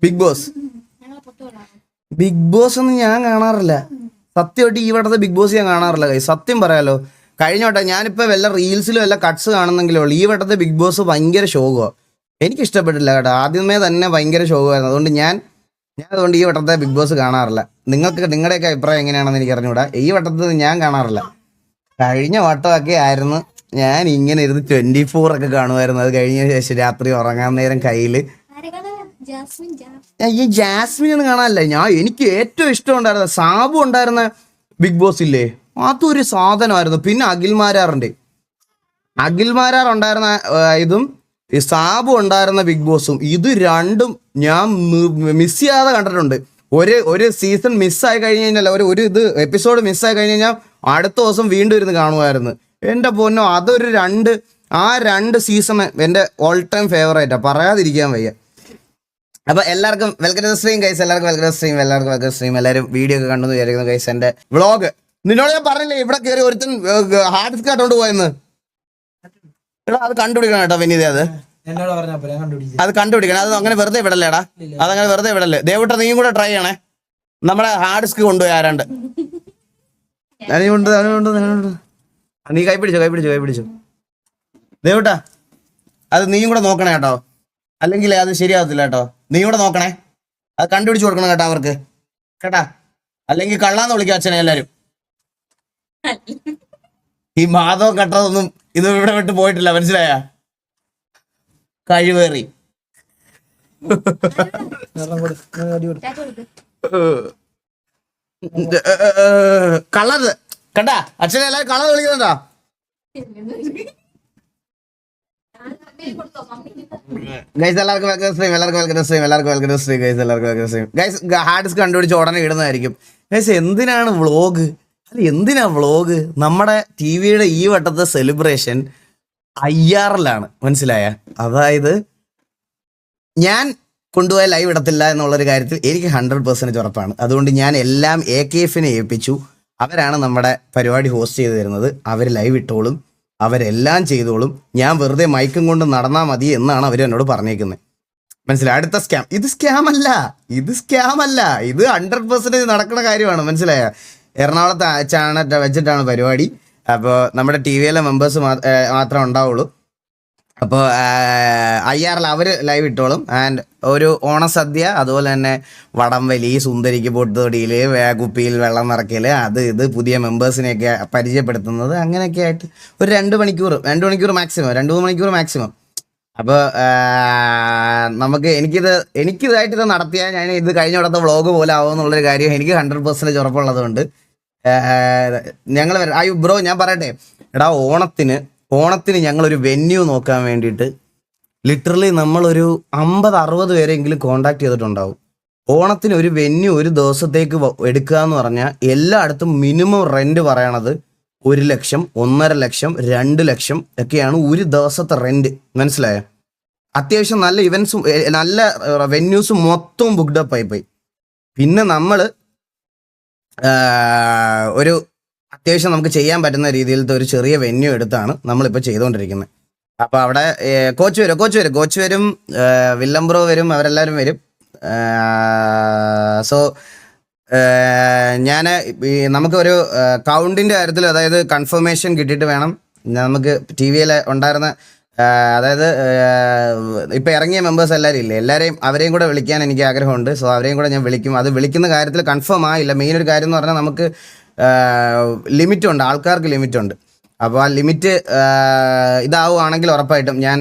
Big boss big boss ഒന്നും ഞാൻ കാണാറില്ല. സത്യമായിട്ട് ഈ വട്ടത്തെ ബിഗ് ബോസ് ഞാൻ കാണാറില്ല കൈ, സത്യം പറയാലോ. കഴിഞ്ഞ വട്ടം ഞാനിപ്പോൾ വല്ല റീൽസിലും വല്ല കട്ട്സ് കാണുന്നെങ്കിലേ ഉള്ളൂ. ഈ വട്ടത്തെ ബിഗ് ബോസ് ഭയങ്കര ശോകമാണ്, എനിക്ക് ഇഷ്ടപ്പെട്ടില്ല കേട്ടോ. ആദ്യമേ തന്നെ ഭയങ്കര ശോകമായിരുന്നു. അതുകൊണ്ട് ഞാൻ അതുകൊണ്ട് ഈ വട്ടത്തെ ബിഗ് ബോസ് കാണാറില്ല. നിങ്ങളുടെയൊക്കെ അഭിപ്രായം എങ്ങനെയാണെന്ന് എനിക്ക് അറിഞ്ഞുകൂടാ. ഈ വട്ടത്തിൽ ഞാൻ കാണാറില്ല. കഴിഞ്ഞ വട്ടമൊക്കെ ആയിരുന്നു ഞാൻ ഇങ്ങനെ ഇരുന്ന് 24 ഒക്കെ കാണുമായിരുന്നു. അത് കഴിഞ്ഞ ശേഷം രാത്രി ഉറങ്ങാൻ നേരം കയ്യിൽ ഈ ജാസ്മിൻ ഒന്നും കാണാനല്ല. എനിക്ക് ഏറ്റവും ഇഷ്ടം ഉണ്ടായിരുന്ന സാബു ഉണ്ടായിരുന്ന ബിഗ് ബോസ് ഇല്ലേ, അതൊരു സാധനമായിരുന്നു. പിന്നെ അഖിൽമാരാർ ഉണ്ടായിരുന്ന ഇതും ഈ സാബു ഉണ്ടായിരുന്ന ബിഗ് ബോസും, ഇത് രണ്ടും ഞാൻ മിസ് ചെയ്യാതെ കണ്ടിട്ടുണ്ട്. ഒരു സീസൺ മിസ്സായി കഴിഞ്ഞ് കഴിഞ്ഞാൽ ഒരു എപ്പിസോഡ് മിസ്സായി കഴിഞ്ഞ് കഴിഞ്ഞാൽ അടുത്ത ദിവസം വീണ്ടും ഇരുന്ന് കാണുമായിരുന്നു. എൻ്റെ പൊന്നോ, ആ രണ്ട് സീസൺ എൻ്റെ ഓൾ ടൈം ഫേവറേറ്റാണ്, പറയാതിരിക്കാൻ വയ്യ. അപ്പോൾ എല്ലാവർക്കും welcome to stream guys, welcome stream. എല്ലാവരും വീഡിയോ ഒക്കെ കണ്ടെന്ന് വിചാരിക്കുന്നു ഗൈസ്. എൻ്റെ വ്ളോഗ് നിന്നോട് ഞാൻ പറഞ്ഞില്ലേ, ഇവിടെ കയറി ഒരുത്തൻ ഹാർഡ് ഡിസ്ക് ആട്ടോണ്ട് പോയെന്ന്. അത് കണ്ടുപിടിക്കണം കേട്ടോ വിനീത്, അത് കണ്ടുപിടിക്കണം. അത് അങ്ങനെ വെറുതെ വിടല്ലേടാ, അതങ്ങനെ വെറുതെ വിടല്ലേ. ദേവട്ട നീയും കൂടെ ട്രൈ ചെയ്യണേ. നമ്മുടെ ഹാർഡ് ഡിസ്ക് കൊണ്ടുപോയി ആരാണ്ട്. നീ കൈ പിടിച്ചോ ദേവട്ടാ, അത് നീയും കൂടെ നോക്കണേ കേട്ടോ, അല്ലെങ്കിൽ അത് ശരിയാവത്തില്ല കേട്ടോ. നീ കൂടെ നോക്കണേ, അത് കണ്ടുപിടിച്ച് കൊടുക്കണം കേട്ടോ അവർക്ക് കേട്ടാ, അല്ലെങ്കിൽ കള്ളാന്ന് വിളിക്കുക അച്ഛനെ എല്ലാരും. ഈ മാധവം കട്ടതൊന്നും ഇത് ഇവിടെ വിട്ട് പോയിട്ടില്ല, മനസ്സിലായ? കഴിവേറി കളത് കേട്ടാ, അച്ഛനെ എല്ലാരും കളർ വിളിക്കുന്നുണ്ടോ? ഹാർഡ് ഡിസ്ക് കണ്ടുപിടിച്ച് ഉടനെ ഇടുന്നതായിരിക്കും ഗൈസ്. എന്തിനാണ് വ്ളോഗ്, എന്തിനാ വ്ളോഗ്? നമ്മുടെ ടിവിയുടെ ഈ വട്ടത്തെ സെലിബ്രേഷൻ IRL-ലാണ്, മനസ്സിലായ? അതായത് ഞാൻ കൊണ്ടുപോയ ലൈവ് ഇടത്തില്ല എന്നുള്ളൊരു കാര്യത്തിൽ എനിക്ക് 100% ഉറപ്പാണ്. അതുകൊണ്ട് ഞാൻ എല്ലാം AKF-നെ ഏൽപ്പിച്ചു. അവരാണ് നമ്മുടെ പരിപാടി ഹോസ്റ്റ് ചെയ്ത് തരുന്നത്. അവർ ലൈവ് ഇട്ടോളും, അവരെല്ലാം ചെയ്തോളും. ഞാൻ വെറുതെ മൈക്കും കൊണ്ട് നടന്നാൽ മതി എന്നാണ് അവർ എന്നോട് പറഞ്ഞേക്കുന്നത്, മനസ്സിലായി? അടുത്ത സ്കാം, ഇത് സ്കാം അല്ല, ഇത് 100% നടക്കുന്ന കാര്യമാണ്, മനസ്സിലായ? എറണാകുളത്ത് വെച്ചിട്ടാണ് പരിപാടി. അപ്പോൾ നമ്മുടെ TVയിലെ മെമ്പേഴ്സ് മാത്രമേ ഉണ്ടാവുള്ളൂ. അപ്പോൾ IRL അവർ ലൈവ് ഇട്ടോളും. ആൻഡ് ഒരു ഓണസദ്യ, അതുപോലെ തന്നെ വടംവലി, സുന്ദരിക്ക് പൊട്ടുതൊടിയിൽ, കുപ്പിയിൽ വെള്ളം നിറയ്ക്കൽ, ഇത് പുതിയ മെമ്പേഴ്സിനെയൊക്കെ പരിചയപ്പെടുത്തുന്നത്, അങ്ങനെയൊക്കെ ആയിട്ട് ഒരു 2 മണിക്കൂർ മാക്സിമം, 2-3 മണിക്കൂർ മാക്സിമം. അപ്പോൾ എനിക്കിതായിട്ടിത് നടത്തിയാൽ ഞാൻ ഇത് കഴിഞ്ഞ ഇടത്തെ വ്ളോഗ് പോലെ ആവുമെന്നുള്ളൊരു കാര്യം എനിക്ക് 100% ഉറപ്പുള്ളത് കൊണ്ട് ഞങ്ങൾ ബ്രോ ഞാൻ പറയട്ടെ എടാ, ഓണത്തിന് ഞങ്ങളൊരു വെന്യൂ നോക്കാൻ വേണ്ടിയിട്ട് ലിറ്ററലി നമ്മളൊരു 50-60 പേരെങ്കിലും കോണ്ടാക്ട് ചെയ്തിട്ടുണ്ടാവും. ഓണത്തിന് ഒരു വെന്യൂ ഒരു ദിവസത്തേക്ക് എടുക്കുക എന്ന് പറഞ്ഞാൽ എല്ലായിടത്തും മിനിമം റെന്റ് പറയണത് 1 ലക്ഷം, 1.5 ലക്ഷം, 2 ലക്ഷം ഒക്കെയാണ് ഒരു ദിവസത്തെ റെന്റ്, മനസ്സിലായോ? അത്യാവശ്യം നല്ല ഇവന്റ്സും നല്ല വെന്യൂസും മൊത്തം ബുക്ക്ഡപ്പ് ആയിപ്പോയി. പിന്നെ നമ്മൾ ഒരു അത്യാവശ്യം നമുക്ക് ചെയ്യാൻ പറ്റുന്ന രീതിയിലത്തെ ഒരു ചെറിയ വെന്യൂ എടുത്താണ് നമ്മളിപ്പോൾ ചെയ്തുകൊണ്ടിരിക്കുന്നത്. അപ്പോൾ അവിടെ കോച്ച് വരും, വില്ലം ബ്രോ വരും, അവരെല്ലാവരും വരും. സോ നമുക്കൊരു കൗണ്ടിൻ്റെ കാര്യത്തിൽ, അതായത് കൺഫർമേഷൻ കിട്ടിയിട്ട് വേണം നമുക്ക് TVയിൽ ഉണ്ടായിരുന്ന, അതായത് ഇപ്പം ഇറങ്ങിയ മെമ്പേഴ്സ് എല്ലാവരും ഇല്ലേ, അവരെയും കൂടെ വിളിക്കാൻ എനിക്ക് ആഗ്രഹമുണ്ട്. സോ അവരെയും കൂടെ ഞാൻ വിളിക്കും. അത് വിളിക്കുന്ന കാര്യത്തിൽ കൺഫേം ആയില്ല. മെയിൻ ഒരു കാര്യം എന്ന് പറഞ്ഞാൽ നമുക്ക് ലിമിറ്റുണ്ട്, ആൾക്കാർക്ക് ലിമിറ്റുണ്ട്. അപ്പോൾ ആ ലിമിറ്റ് ഇതാവുകയാണെങ്കിൽ ഉറപ്പായിട്ടും ഞാൻ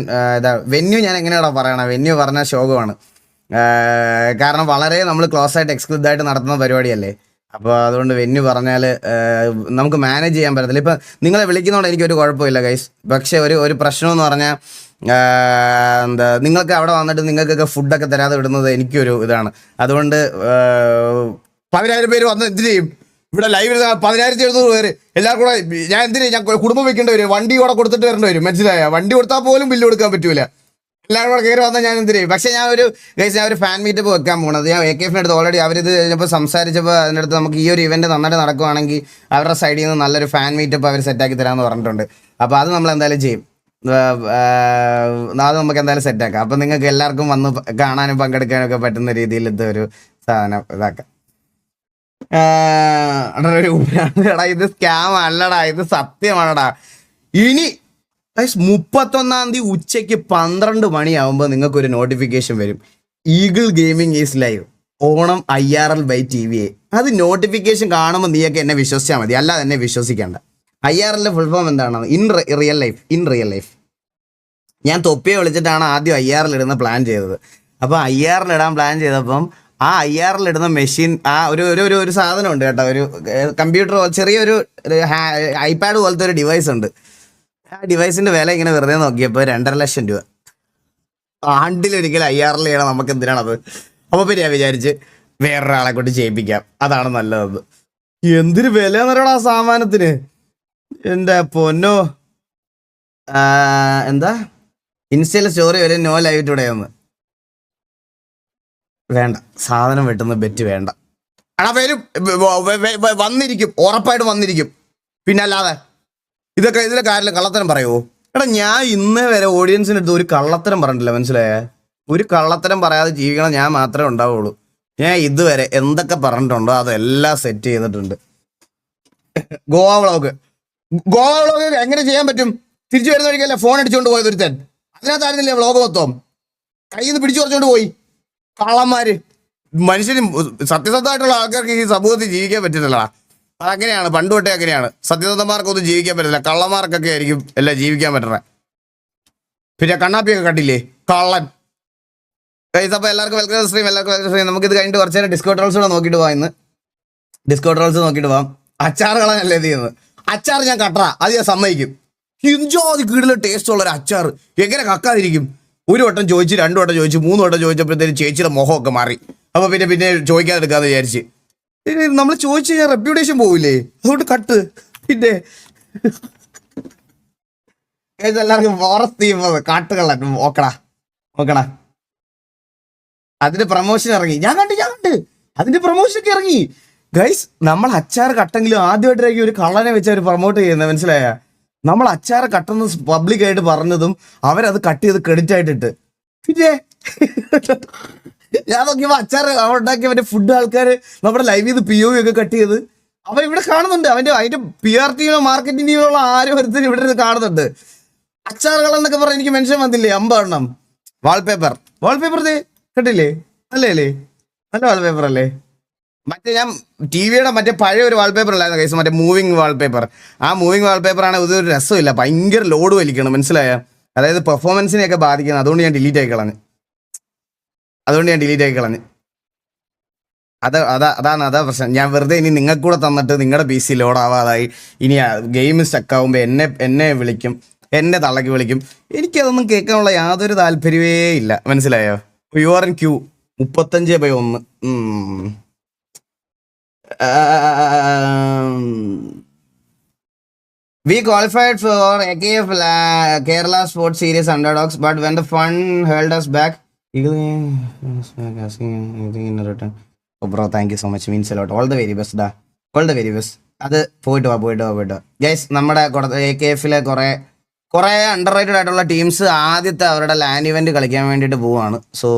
വെന്യൂ ഞാൻ എങ്ങനെയാണോ പറയണത്, വെന്യൂ പറഞ്ഞാൽ ശോകമാണ്. കാരണം വളരെ നമ്മൾ ക്ലോസ് ആയിട്ട് എക്സ്ക്ലൂസീവ് ആയിട്ട് നടത്തുന്ന പരിപാടിയല്ലേ. അപ്പോൾ അതുകൊണ്ട് വെന്യൂ പറഞ്ഞാൽ നമുക്ക് മാനേജ് ചെയ്യാൻ പറ്റത്തില്ല. ഇപ്പം നിങ്ങളെ വിളിക്കുന്നതുകൊണ്ട് എനിക്കൊരു കുഴപ്പമില്ല ഗൈസ്. പക്ഷേ ഒരു പ്രശ്നമെന്ന് പറഞ്ഞാൽ നിങ്ങൾക്ക് അവിടെ വന്നിട്ട് നിങ്ങൾക്കൊക്കെ ഫുഡൊക്കെ തരാതെ വിടുന്നത് എനിക്കൊരു ഇതാണ്. അതുകൊണ്ട് 10,000 പേര് വന്ന് എന്ത് ചെയ്യും? ഇവിടെ ലൈവ് 10,700 പേര് എല്ലാവർക്കും കൂടെ ഞാൻ കുടുംബം വെക്കേണ്ടി വരും, വണ്ടി കൂടെ കൊടുത്തിട്ട് വരേണ്ടി വരും, മനസ്സിലായ? വണ്ടി കൊടുത്താൽ പോലും ബില്ല് കൊടുക്കാൻ പറ്റൂല. എല്ലാവരും കൂടെ കയറി വന്നാൽ ഞാൻ എന്ത് ചെയ്യും? പക്ഷേ ഞാൻ ഒരു ഫാൻ മീറ്റപ്പ് വെക്കാൻ പോകുന്നത്. ഞാൻ AKF-ന്റെ അടുത്ത് ഓൾറെഡി അവരിത് കഴിഞ്ഞപ്പോൾ സംസാരിച്ചപ്പോൾ അതിൻ്റെ അടുത്ത് നമുക്ക് ഈ ഒരു ഇവന്റ് നന്നായിട്ട് നടക്കുവാണെങ്കിൽ അവരുടെ സൈഡിൽ നിന്ന് നല്ലൊരു ഫാൻ മീറ്റപ്പ് അവർ സെറ്റാക്കി തരാമെന്ന് പറഞ്ഞിട്ടുണ്ട്. അപ്പോൾ അത് നമ്മൾ എന്തായാലും ചെയ്യും. അത് നമുക്ക് എന്തായാലും സെറ്റാക്കാം. അപ്പം നിങ്ങൾക്ക് എല്ലാവർക്കും വന്ന് കാണാനും പങ്കെടുക്കാനും ഒക്കെ പറ്റുന്ന രീതിയിൽ ഇതൊരു സാധനം ഇതാക്കാം. എടാ ഇത് സ്കാം അല്ലടാ, ഇത് സത്യമാണടാ. ഇനി 31 ഉച്ചയ്ക്ക് 12 മണിയാവുമ്പോൾ നിങ്ങൾക്കൊരു നോട്ടിഫിക്കേഷൻ വരും, Eagle Gaming is live on IRL by TVA. അത് നോട്ടിഫിക്കേഷൻ കാണുമ്പോൾ നീയൊക്കെ എന്നെ വിശ്വസിച്ചാൽ മതി, അല്ലാതെ എന്നെ വിശ്വസിക്കേണ്ട. IRL ഫുൾ ഫോം എന്താണ്? In real life. ഞാൻ തൊപ്പിയെ വിളിച്ചിട്ടാണ് ആദ്യം IRL ഇടുന്ന പ്ലാൻ ചെയ്തത്. അപ്പോൾ IRL ഇടാൻ പ്ലാൻ ചെയ്തപ്പം ആ IRL ഇടുന്ന മെഷീൻ, ആ ഒരു സാധനം ഉണ്ട് കേട്ടോ, ഒരു കമ്പ്യൂട്ടർ, ചെറിയൊരു iPad പോലത്തെ ഒരു ഡിവൈസ് ഉണ്ട്. ആ ഡിവൈസിന്റെ വില ഇങ്ങനെ വെറുതെ നോക്കിയപ്പോൾ 2.5 ലക്ഷം രൂപ. ആണ്ടിലൊരിക്കലും IRL ചെയ്യണം, നമുക്ക് എന്തിനാണത്? അപ്പോൾ പിന്നെ ഞാൻ വിചാരിച്ച് വേറൊരാളെ കൊണ്ട് ചെയ്യിപ്പിക്കാം, അതാണ് നല്ലത്. എന്തൊരു വില എന്നറിയണം ആ സാമാനത്തിന്, എൻ്റെ പൊന്നോ. എന്താ ഇൻസ്റ്റയിൽ സ്റ്റോറി വരും നോ ലൈവ് ടുഡേ ഒന്ന്. വേണ്ട, സാധനം വെട്ടുന്ന ബെറ്റ് വേണ്ട. എടാ വരും, വന്നിരിക്കും, ഉറപ്പായിട്ട് വന്നിരിക്കും. പിന്നെ അല്ലാതെ ഇതിലെ കാര്യത്തിൽ കള്ളത്തരം പറയുമോ? എടാ ഞാൻ ഇന്നേ വരെ ഓഡിയൻസിൻ്റെ അടുത്ത് ഒരു കള്ളത്തരം പറഞ്ഞിട്ടില്ല, മനസ്സിലായേ? ഒരു കള്ളത്തരം പറയാതെ ജീവിക്കണം ഞാൻ മാത്രമേ ഉണ്ടാവുള്ളൂ. ഞാൻ ഇതുവരെ എന്തൊക്കെ പറഞ്ഞിട്ടുണ്ടോ അതെല്ലാം സെറ്റ് ചെയ്തിട്ടുണ്ട്. ഗോവ വ്ളോഗ് എങ്ങനെ ചെയ്യാൻ പറ്റും? തിരിച്ചു വരുന്ന വഴിക്കല്ലേ ഫോൺ അടിച്ചുകൊണ്ട് പോയത് ഒരുത്തൻ, അതിനകത്തായിരുന്നില്ലേ വ്ളോഗ് മൊത്തം? കയ്യിൽ നിന്ന് പിടിച്ചു കുറച്ചുകൊണ്ട് പോയി കള്ളന്മാര്. മനുഷ്യന് സത്യസന്ധമായിട്ടുള്ള ആൾക്കാർക്ക് ഈ സമൂഹത്തിൽ ജീവിക്കാൻ പറ്റില്ലല്ലോ. അതങ്ങനെയാണ്, പണ്ട് തൊട്ടേ അങ്ങനെയാണ്. സത്യസന്ധന്മാർക്കൊന്നും ജീവിക്കാൻ പറ്റില്ല, കള്ളന്മാർക്കൊക്കെ ആയിരിക്കും എല്ലാം ജീവിക്കാൻ പറ്റണേ. പിന്നെ കണ്ണാപ്പിയൊക്കെ കണ്ടില്ലേ, കള്ളൻ. അപ്പോൾ എല്ലാവർക്കും വെൽക്കം സ്ട്രീം. നമുക്കിത് കഴിഞ്ഞിട്ട് കുറച്ച് നേരം ഡിസ്കോ ട്രോൾസ് കൂടെ നോക്കിയിട്ട് പോകാം. ഇന്ന് ഡിസ്കോ ട്രോൾസ് നോക്കിയിട്ട് പോകാം. അച്ചാറുകളല്ലേ ഇത് ചെയ്യുന്നത്? അച്ചാർ ഞാൻ കട്ടറ, അത് ഞാൻ സമ്മതിക്കും. ഇഞ്ചോതി കീഴിലെ ടേസ്റ്റ് ഉള്ള ഒരു അച്ചാർ എങ്ങനെ കക്കാതിരിക്കും? 1 വട്ടം ചോദിച്ച്, 2 വട്ടം ചോദിച്ച്, 3 വട്ടം ചോദിച്ചപ്പോഴത്തേനും ചേച്ചിയുടെ മുഖമൊക്കെ മാറി. അപ്പോൾ പിന്നെ ചോദിക്കാതെടുക്കാന്ന് വിചാരിച്ച്. നമ്മൾ ചോദിച്ചു കഴിഞ്ഞാൽ റെപ്യൂട്ടേഷൻ പോവില്ലേ, അതുകൊണ്ട് കട്ട്. പിന്നെ എല്ലാവർക്കും ഫോറസ്റ്റ് കാട്ടുകളാണ്, നോക്കടാ. അതിന്റെ പ്രൊമോഷൻ ഇറങ്ങി, ഞാൻ കണ്ട് അതിന്റെ പ്രൊമോഷൻ ഒക്കെ ഇറങ്ങി. ഗൈസ്, നമ്മൾ അച്ചാർ കട്ടെങ്കിലും ആദ്യമായിട്ടായിരിക്കും ഒരു കള്ളനെ വെച്ച് അവർ പ്രൊമോട്ട് ചെയ്യുന്നത്, മനസ്സിലായ? നമ്മൾ അച്ചാർ കട്ടെന്ന് പബ്ലിക്കായിട്ട് പറഞ്ഞതും അവരത് കട്ട് ചെയ്ത് ക്രെഡിറ്റ് ആയിട്ടിട്ട്. പിന്നെ ഞാൻ നോക്കിയപ്പോൾ അച്ചാർ ഉണ്ടാക്കിയ മറ്റേ ഫുഡ് ആൾക്കാർ നമ്മുടെ ലൈവ് ചെയ്ത് POV ഒക്കെ കട്ട് ചെയ്ത് അവരിവിടെ കാണുന്നുണ്ട്. അതിന്റെ PR ടീമോ മാർക്കറ്റിംഗ് ടീമിലുള്ള ആരും ഒരുത്തരും ഇവിടെ കാണുന്നുണ്ട്. അച്ചാറുകൾ എന്നൊക്കെ പറഞ്ഞാൽ എനിക്ക് മെൻഷൻ വന്നില്ലേ 50 എണ്ണം. വാൾപേപ്പർ കണ്ടില്ലേ? അല്ലേ, നല്ല വാൾപേപ്പർ അല്ലേ? മറ്റേ ഞാൻ TV-യുടെ മറ്റേ പഴയ ഒരു വാൾപേപ്പർ അല്ലായിരുന്നു കേസ്, മറ്റേ മൂവിങ് വാൾപേപ്പർ. ആ മൂവിങ് വാൾപേപ്പറാണ്, ഇതൊരു രസമില്ല, ഭയങ്കര ലോഡ് വലിക്കണം, മനസ്സിലായ? അതായത് പെർഫോമൻസിനെയൊക്കെ ബാധിക്കുന്നത്. അതുകൊണ്ട് ഞാൻ ഡിലീറ്റ് ആക്കി കളഞ്ഞു. അതാ പ്രശ്നം. ഞാൻ വെറുതെ ഇനി നിങ്ങൾക്ക് കൂടെ തന്നിട്ട് നിങ്ങളുടെ PC ലോഡ് ആവാതായി ഇനി ഗെയിം സ്റ്റക്കാവുമ്പോൾ എന്നെ വിളിക്കും, എന്നെ തള്ളക്കി വിളിക്കും. എനിക്കതൊന്നും കേൾക്കാനുള്ള യാതൊരു താല്പര്യമേ ഇല്ല, മനസ്സിലായോ? You are in queue 35/1. We qualified for AKF Kerala Sports Series Underdogs, but when the fund held us back, asking anything in return. Oh bro, thank you so much, means a lot. All the very best da, all the very best. അത് പോയിട്ട് വാ guys. നമ്മുടെ AKF-ലെ കുറേ under rated ആയിട്ടുള്ള teams ആദ്യത്തെ അവരുടെ LAN event കളിക്കാൻ വേണ്ടിയിട്ട് പോവുകയാണ്. സോ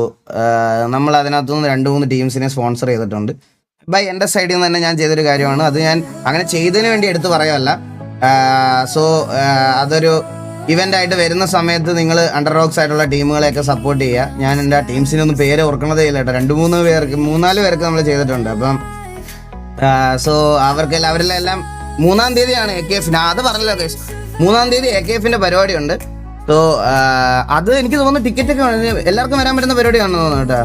നമ്മൾ അതിനകത്തുനിന്ന് 2-3 ടീംസിനെ സ്പോൺസർ ചെയ്തിട്ടുണ്ട്. ബൈ എൻ്റെ സൈഡിൽ നിന്ന് തന്നെ ഞാൻ ചെയ്തൊരു കാര്യമാണ്. അത് ഞാൻ അങ്ങനെ ചെയ്തതിന് വേണ്ടി എടുത്ത് പറയുമല്ല. സോ അതൊരു ഇവൻ്റ് ആയിട്ട് വരുന്ന സമയത്ത് നിങ്ങൾ അണ്ടർഡോഗ്സ് ആയിട്ടുള്ള ടീമുകളെയൊക്കെ സപ്പോർട്ട് ചെയ്യുക. ഞാൻ എൻ്റെ ടീംസിനൊന്നും പേര് ഓർക്കണതേ ഇല്ല കേട്ടോ. 3-4 പേർക്ക് നമ്മൾ ചെയ്തിട്ടുണ്ട്. അപ്പം സോ അവരെല്ലാം 3-ാം തീയതിയാണ് AKF. അത് പറഞ്ഞല്ലോ കേസ്, 3-ാം തീയതി AKF-ന്റെ പരിപാടിയുണ്ട്. സോ അത് എനിക്ക് തോന്നുന്നു ടിക്കറ്റ് ഒക്കെ എല്ലാവർക്കും വരാൻ പറ്റുന്ന പരിപാടിയാണെന്ന് തോന്നുന്നു കേട്ടോ.